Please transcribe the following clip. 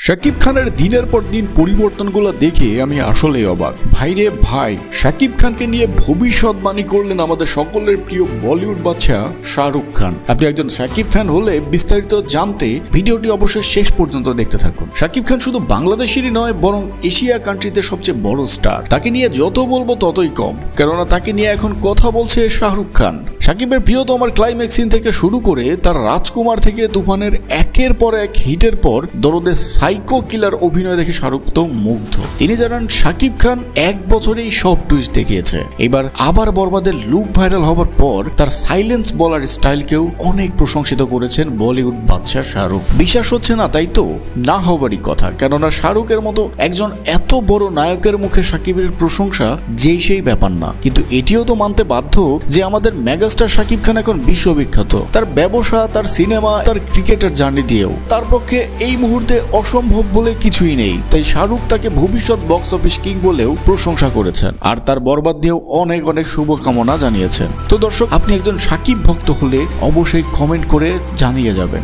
শাকিব খানের দিনের পর দিন পরিবর্তনগুলো দেখে আমি আসলেই অবাক। ভাইরে ভাই, শাকিব খানকে নিয়ে ভবিষ্যৎবাণী করলেন আমাদের সকলের প্রিয় বলিউড বাদশা শাহরুখ খান। আপনি একজন শাকিব ফ্যান হলে বিস্তারিত জানতে ভিডিওটি অবশ্যই শেষ পর্যন্ত দেখতে থাকুন। শাকিব খান শুধু বাংলাদেশেরই নয়, বরং এশিয়া কান্ট্রিতে সবচেয়ে বড় স্টার। তাকে নিয়ে যত বলবো ততই কম, কেননা তাকে নিয়ে এখন কথা বলছে শাহরুখ খান। শাকিবের প্রিয়তমার ক্লাইম্যাক্স সিন থেকে শুরু করে তার রাজকুমার থেকে তুফানের একের পর এক হিটের পর দরদের সাইকো কিলার অভিনয় দেখে শাহরুখ তো মুগ্ধ। তিনি জানান শাকিব খান এক বছরেই সব টুইস্ট দেখিয়েছে। এবার আবার বরবাদের লুক ভাইরাল হবার পর তার সাইলেন্স বলার স্টাইলকেও অনেক প্রশংসিত করেছেন বলিউড বাদশা শাহরুখ। বিশ্বাস হচ্ছে না, তাই তো? না হবারই কথা, কেননা শাহরুখের মতো একজন এত বড় নায়কের মুখে শাকিবের প্রশংসা যেই সেই ব্যাপার না। কিন্তু এটিও তো মানতে বাধ্য যে আমাদের মেগাস্টার শাকিব খান এখন বিশ্ববিখ্যাত। তার ব্যবসা, তার সিনেমা, তার ক্রিকেটের জার্নি দিয়েও তার পক্ষে এই মুহূর্তে অসম্ভব বলে কিছুই নেই। তাই শাহরুখ তাকে ভবিষ্যৎ বক্স অফিস কিং বলেও প্রশংসা করেছেন, আর তার বরবাদ নিয়েও অনেক অনেক শুভকামনা জানিয়েছেন। তো দর্শক, আপনি একজন শাকিব ভক্ত হলে অবশ্যই কমেন্ট করে জানিয়ে যাবেন।